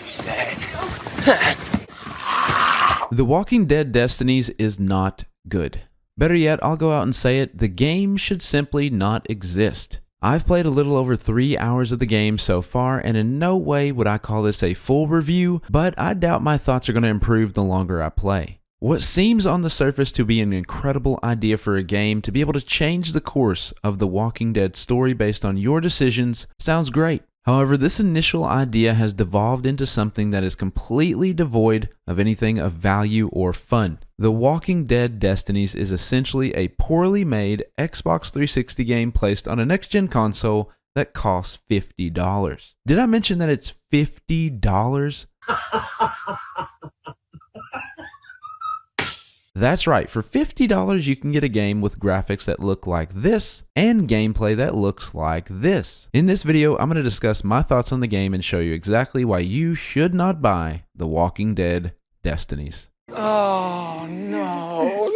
said. The Walking Dead Destinies is not good. Better yet, I'll go out and say it, the game should simply not exist. I've played a little over 3 hours of the game so far, and in no way would I call this a full review, but I doubt my thoughts are going to improve the longer I play. What seems on the surface to be an incredible idea for a game to be able to change the course of the Walking Dead story based on your decisions sounds great. However, this initial idea has devolved into something that is completely devoid of anything of value or fun. The Walking Dead Destinies is essentially a poorly made Xbox 360 game placed on a next-gen console that costs $50. Did I mention that it's $50? That's right, for $50 you can get a game with graphics that look like this and gameplay that looks like this. In this video, I'm going to discuss my thoughts on the game and show you exactly why you should not buy The Walking Dead Destinies. Oh, no.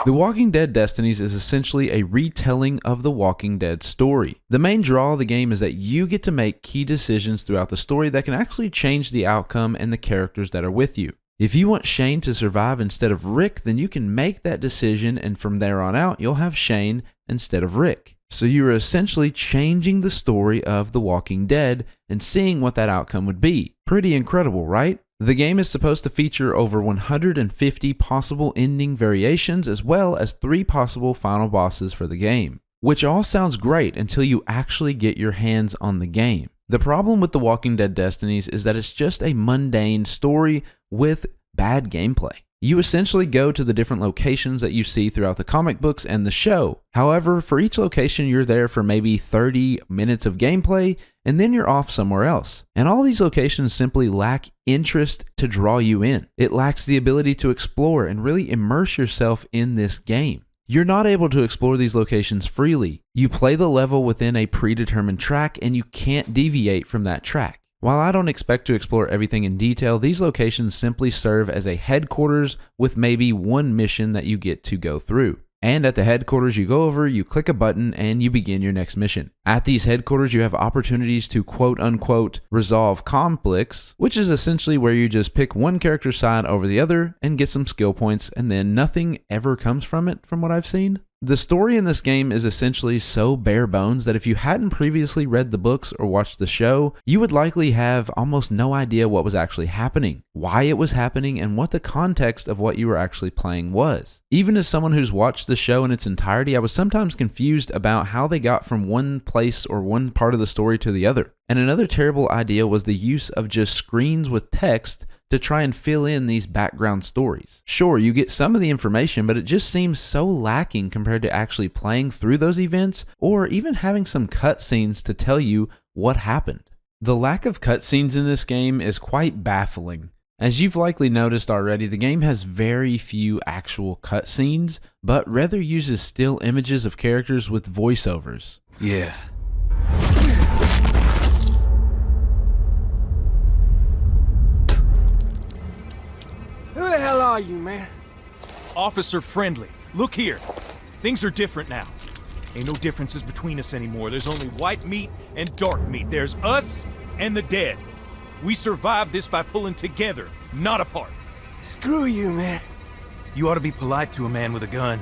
The Walking Dead Destinies is essentially a retelling of the Walking Dead story. The main draw of the game is that you get to make key decisions throughout the story that can actually change the outcome and the characters that are with you. If you want Shane to survive instead of Rick, then you can make that decision, and from there on out, you'll have Shane instead of Rick. So you're essentially changing the story of The Walking Dead and seeing what that outcome would be. Pretty incredible, right? The game is supposed to feature over 150 possible ending variations as well as 3 possible final bosses for the game, which all sounds great until you actually get your hands on the game. The problem with The Walking Dead Destinies is that it's just a mundane story with bad gameplay. You essentially go to the different locations that you see throughout the comic books and the show. However, for each location you're there for maybe 30 minutes of gameplay and then you're off somewhere else. And all these locations simply lack interest to draw you in. It lacks the ability to explore and really immerse yourself in this game. You're not able to explore these locations freely. You play the level within a predetermined track and you can't deviate from that track. While I don't expect to explore everything in detail, these locations simply serve as a headquarters with maybe one mission that you get to go through. And at the headquarters you go over, you click a button, and you begin your next mission. At these headquarters you have opportunities to quote-unquote resolve conflicts, which is essentially where you just pick one character's side over the other and get some skill points, and then nothing ever comes from it from what I've seen. The story in this game is essentially so bare bones that if you hadn't previously read the books or watched the show, you would likely have almost no idea what was actually happening, why it was happening, and what the context of what you were actually playing was. Even as someone who's watched the show in its entirety, I was sometimes confused about how they got from one place or one part of the story to the other. And another terrible idea was the use of just screens with text to try and fill in these background stories. Sure, you get some of the information, but it just seems so lacking compared to actually playing through those events or even having some cutscenes to tell you what happened. The lack of cutscenes in this game is quite baffling. As you've likely noticed already, the game has very few actual cutscenes, but rather uses still images of characters with voiceovers. Yeah. Who the hell are you, man? Officer Friendly. Look here. Things are different now. Ain't no differences between us anymore. There's only white meat and dark meat. There's us and the dead. We survived this by pulling together, not apart. Screw you, man. You ought to be polite to a man with a gun.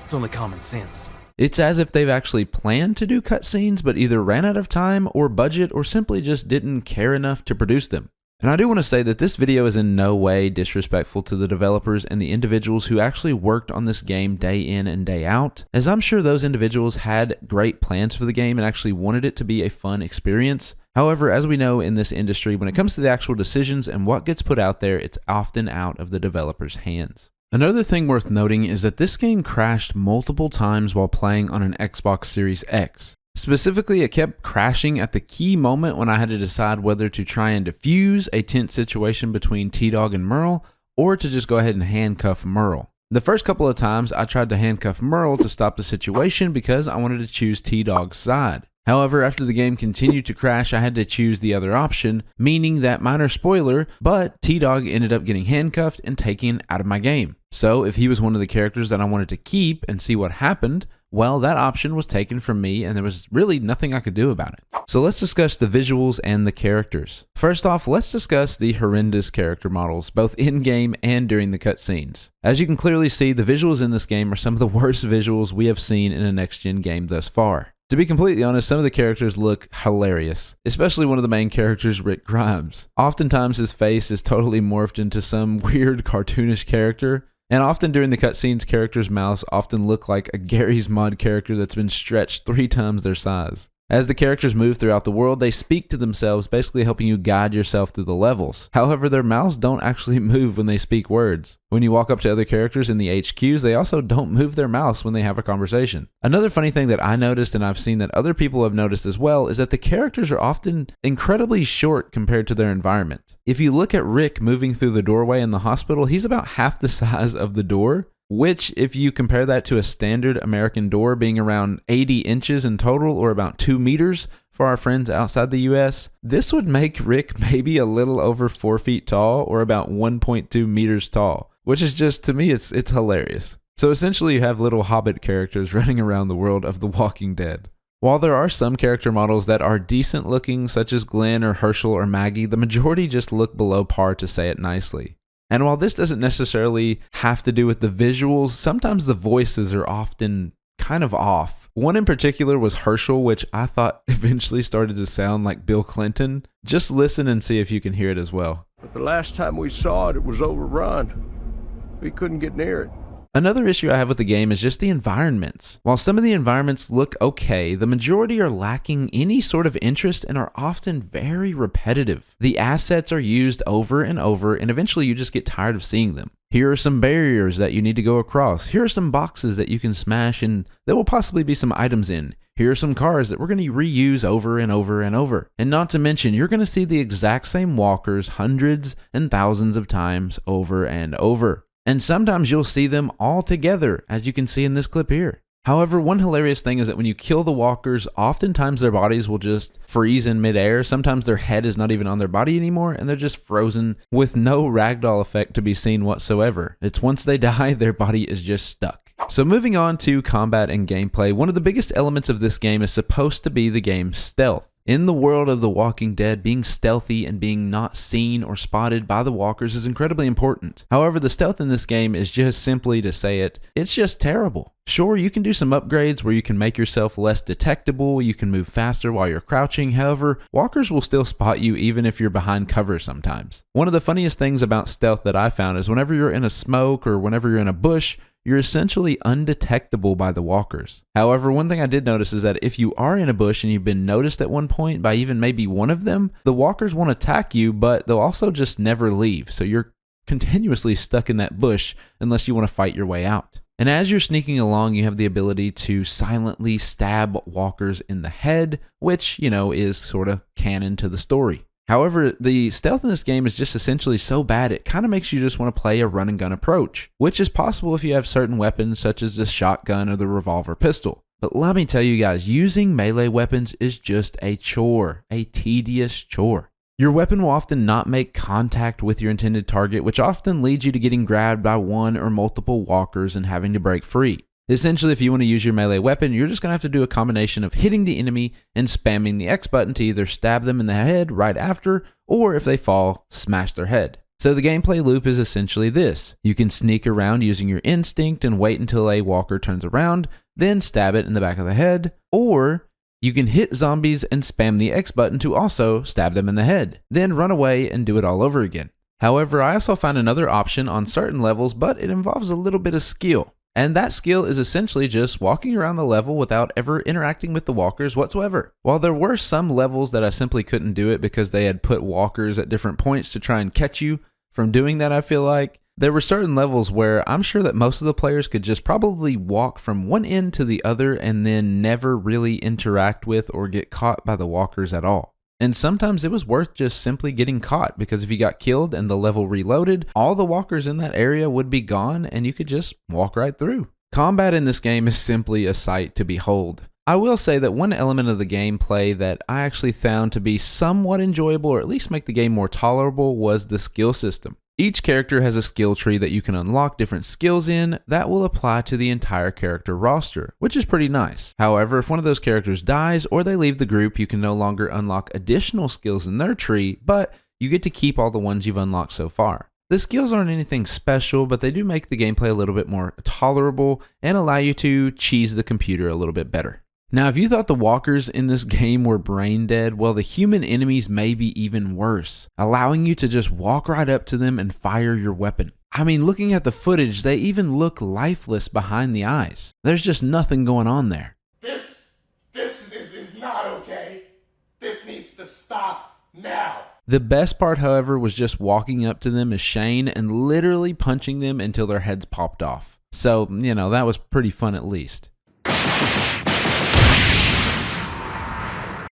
It's only common sense. It's as if they've actually planned to do cutscenes but either ran out of time or budget or simply just didn't care enough to produce them. And I do want to say that this video is in no way disrespectful to the developers and the individuals who actually worked on this game day in and day out, as I'm sure those individuals had great plans for the game and actually wanted it to be a fun experience. However, as we know in this industry, when it comes to the actual decisions and what gets put out there, it's often out of the developers' hands. Another thing worth noting is that this game crashed multiple times while playing on an Xbox Series X. Specifically, it kept crashing at the key moment when I had to decide whether to try and defuse a tense situation between T-Dog and Merle, or to just go ahead and handcuff Merle. The first couple of times, I tried to handcuff Merle to stop the situation because I wanted to choose T-Dog's side. However, after the game continued to crash, I had to choose the other option, meaning that, minor spoiler, but T-Dog ended up getting handcuffed and taken out of my game. So if he was one of the characters that I wanted to keep and see what happened, Well, that option was taken from me and there was really nothing I could do about it. So let's discuss the visuals and the characters. First off, let's discuss the horrendous character models, both in-game and during the cutscenes. As you can clearly see, the visuals in this game are some of the worst visuals we have seen in a next-gen game thus far. To be completely honest, some of the characters look hilarious, especially one of the main characters, Rick Grimes. Oftentimes his face is totally morphed into some weird cartoonish character, and often during the cutscenes, characters' mouths often look like a Garry's Mod character that's been stretched 3 times their size. As the characters move throughout the world, they speak to themselves, basically helping you guide yourself through the levels. However, their mouths don't actually move when they speak words. When you walk up to other characters in the HQs, they also don't move their mouths when they have a conversation. Another funny thing that I noticed, and I've seen that other people have noticed as well, is that the characters are often incredibly short compared to their environment. If you look at Rick moving through the doorway in the hospital, he's about half the size of the door, which, if you compare that to a standard American door being around 80 inches in total, or about 2 meters for our friends outside the US, this would make Rick maybe a little over 4 feet tall, or about 1.2 meters tall, which is just, to me, it's hilarious. So essentially you have little hobbit characters running around the world of The Walking Dead. While there are some character models that are decent looking, such as Glenn or Herschel or Maggie, the majority just look below par, to say it nicely. And while this doesn't necessarily have to do with the visuals, sometimes the voices are often kind of off. One in particular was Herschel, which I thought eventually started to sound like Bill Clinton. Just listen and see if you can hear it as well. But the last time we saw it, it was overrun. We couldn't get near it. Another issue I have with the game is just the environments. While some of the environments look okay, the majority are lacking any sort of interest and are often very repetitive. The assets are used over and over, and eventually you just get tired of seeing them. Here are some barriers that you need to go across. Here are some boxes that you can smash and there will possibly be some items in. Here are some cars that we're going to reuse over and over and over. And not to mention, you're going to see the exact same walkers hundreds and thousands of times over and over. And sometimes you'll see them all together, as you can see in this clip here. However, one hilarious thing is that when you kill the walkers, oftentimes their bodies will just freeze in midair. Sometimes their head is not even on their body anymore, and they're just frozen with no ragdoll effect to be seen whatsoever. It's once they die, their body is just stuck. So moving on to combat and gameplay, one of the biggest elements of this game is supposed to be the game's stealth. In the world of The Walking Dead, being stealthy and being not seen or spotted by the walkers is incredibly important. However, the stealth in this game is just simply, to say it, it's just terrible. Sure, you can do some upgrades where you can make yourself less detectable, you can move faster while you're crouching. However, walkers will still spot you even if you're behind cover sometimes. One of the funniest things about stealth that I found is whenever you're in a smoke or whenever you're in a bush, you're essentially undetectable by the walkers. However, one thing I did notice is that if you are in a bush and you've been noticed at one point by even maybe one of them, the walkers won't attack you, but they'll also just never leave. So you're continuously stuck in that bush unless you want to fight your way out. And as you're sneaking along, you have the ability to silently stab walkers in the head, which, is sort of canon to the story. However, the stealth in this game is just essentially so bad, it kind of makes you just want to play a run and gun approach, which is possible if you have certain weapons such as the shotgun or the revolver pistol. But let me tell you guys, using melee weapons is just a chore, a tedious chore. Your weapon will often not make contact with your intended target, which often leads you to getting grabbed by one or multiple walkers and having to break free. Essentially, if you want to use your melee weapon, you're just going to have to do a combination of hitting the enemy and spamming the X button to either stab them in the head right after, or if they fall, smash their head. So the gameplay loop is essentially this. You can sneak around using your instinct and wait until a walker turns around, then stab it in the back of the head, or you can hit zombies and spam the X button to also stab them in the head, then run away and do it all over again. However, I also found another option on certain levels, but it involves a little bit of skill. And that skill is essentially just walking around the level without ever interacting with the walkers whatsoever. While there were some levels that I simply couldn't do it because they had put walkers at different points to try and catch you from doing that, I feel like, there were certain levels where I'm sure that most of the players could just probably walk from one end to the other and then never really interact with or get caught by the walkers at all. And sometimes it was worth just simply getting caught, because if you got killed and the level reloaded, all the walkers in that area would be gone and you could just walk right through. Combat in this game is simply a sight to behold. I will say that one element of the gameplay that I actually found to be somewhat enjoyable, or at least make the game more tolerable, was the skill system. Each character has a skill tree that you can unlock different skills in that will apply to the entire character roster, which is pretty nice. However, if one of those characters dies or they leave the group, you can no longer unlock additional skills in their tree, but you get to keep all the ones you've unlocked so far. The skills aren't anything special, but they do make the gameplay a little bit more tolerable and allow you to cheese the computer a little bit better. Now, if you thought the walkers in this game were brain dead, well, the human enemies may be even worse, allowing you to just walk right up to them and fire your weapon. I mean, looking at the footage, they even look lifeless behind the eyes. There's just nothing going on there. This is not okay. This needs to stop now. The best part, however, was just walking up to them as Shane and literally punching them until their heads popped off. So, that was pretty fun at least.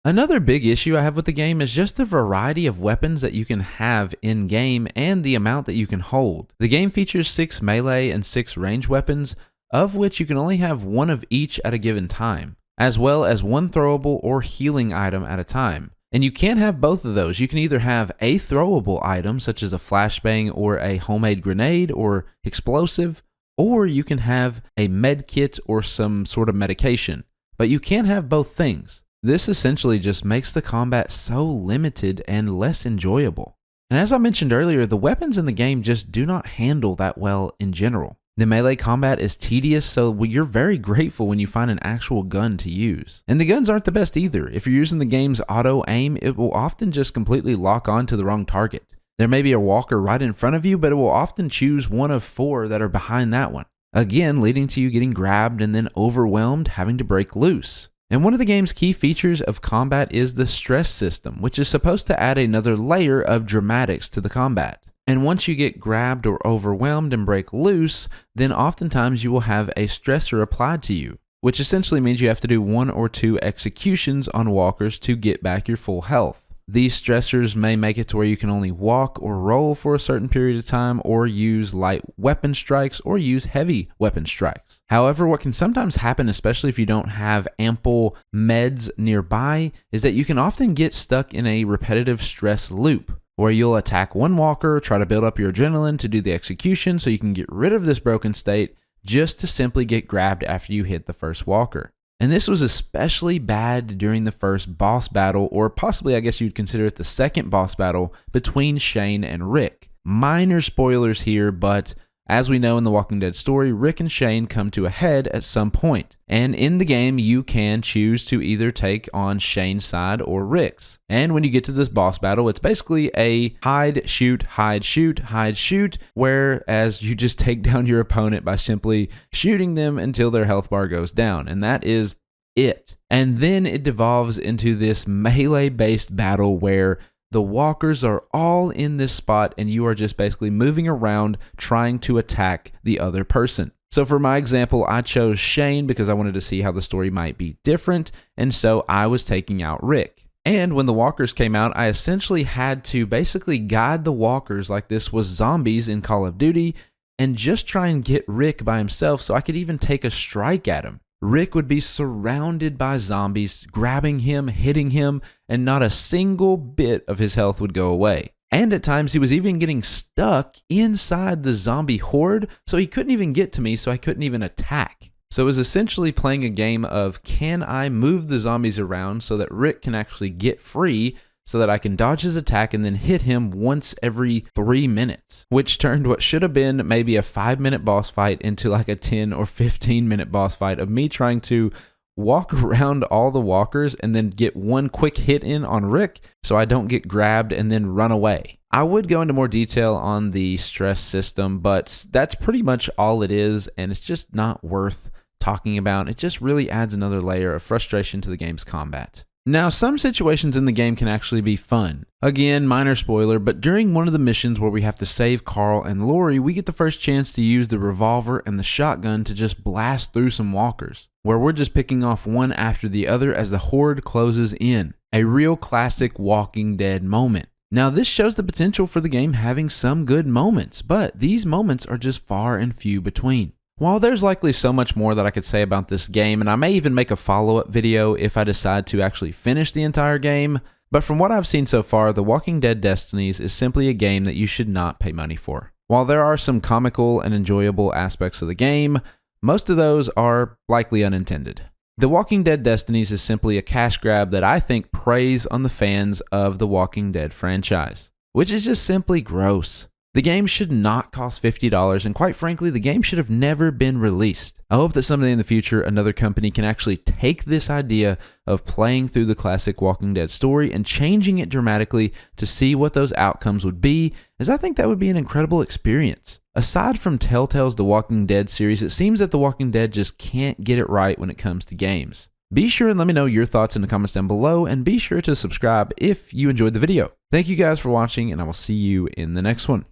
Another big issue I have with the game is just the variety of weapons that you can have in-game and the amount that you can hold. The game features 6 melee and 6 range weapons, of which you can only have one of each at a given time, as well as one throwable or healing item at a time. And you can't have both of those. You can either have a throwable item, such as a flashbang or a homemade grenade or explosive, or you can have a med kit or some sort of medication. But you can't have both things. This essentially just makes the combat so limited and less enjoyable. And as I mentioned earlier, the weapons in the game just do not handle that well in general. The melee combat is tedious, so you're very grateful when you find an actual gun to use. And the guns aren't the best either. If you're using the game's auto aim, it will often just completely lock on to the wrong target. There may be a walker right in front of you, but it will often choose one of 4 that are behind that one. Again, leading to you getting grabbed and then overwhelmed, having to break loose. And one of the game's key features of combat is the stress system, which is supposed to add another layer of dramatics to the combat. And once you get grabbed or overwhelmed and break loose, then oftentimes you will have a stressor applied to you, which essentially means you have to do 1 or 2 executions on walkers to get back your full health. These stressors may make it to where you can only walk or roll for a certain period of time, or use light weapon strikes, or use heavy weapon strikes. However, what can sometimes happen, especially if you don't have ample meds nearby, is that you can often get stuck in a repetitive stress loop, where you'll attack one walker, try to build up your adrenaline to do the execution so you can get rid of this broken state, just to simply get grabbed after you hit the first walker. And this was especially bad during the first boss battle, or possibly I guess you'd consider it the second boss battle between Shane and Rick. Minor spoilers here, but as we know in the Walking Dead story, Rick and Shane come to a head at some point. And in the game, you can choose to either take on Shane's side or Rick's. And when you get to this boss battle, it's basically a hide, shoot, hide, shoot, hide, shoot, whereas you just take down your opponent by simply shooting them until their health bar goes down. And that is it. And then it devolves into this melee-based battle where the walkers are all in this spot and you are just basically moving around trying to attack the other person. So for my example, I chose Shane because I wanted to see how the story might be different, and so I was taking out Rick. And when the walkers came out, I essentially had to basically guide the walkers like this was zombies in Call of Duty and just try and get Rick by himself so I could even take a strike at him. Rick would be surrounded by zombies, grabbing him, hitting him, and not a single bit of his health would go away. And at times he was even getting stuck inside the zombie horde, so he couldn't even get to me, so I couldn't even attack. So it was essentially playing a game of, can I move the zombies around so that Rick can actually get free, so that I can dodge his attack and then hit him once every 3 minutes, which turned what should have been maybe a 5-minute boss fight into like a 10 or 15-minute boss fight of me trying to walk around all the walkers and then get one quick hit in on Rick so I don't get grabbed and then run away. I would go into more detail on the stress system, but that's pretty much all it is, and it's just not worth talking about. It just really adds another layer of frustration to the game's combat. Now, some situations in the game can actually be fun. Again, minor spoiler, but during one of the missions where we have to save Carl and Lori, we get the first chance to use the revolver and the shotgun to just blast through some walkers, where we're just picking off one after the other as the horde closes in. A real classic Walking Dead moment. Now, this shows the potential for the game having some good moments, but these moments are just far and few between. While there's likely so much more that I could say about this game, and I may even make a follow-up video if I decide to actually finish the entire game, But from what I've seen so far, The Walking Dead Destinies is simply a game that you should not pay money for. While there are some comical and enjoyable aspects of the game, most of those are likely unintended. The Walking Dead Destinies is simply a cash grab that I think preys on the fans of the Walking Dead franchise, which is just simply gross. The game should not cost $50, and quite frankly, the game should have never been released. I hope that someday in the future, another company can actually take this idea of playing through the classic Walking Dead story and changing it dramatically to see what those outcomes would be, as I think that would be an incredible experience. Aside from Telltale's The Walking Dead series, it seems that The Walking Dead just can't get it right when it comes to games. Be sure and let me know your thoughts in the comments down below, and be sure to subscribe if you enjoyed the video. Thank you guys for watching, and I will see you in the next one.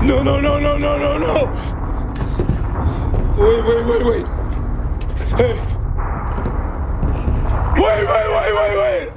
No, no, no, no, no, no, no! Wait. Hey! Wait!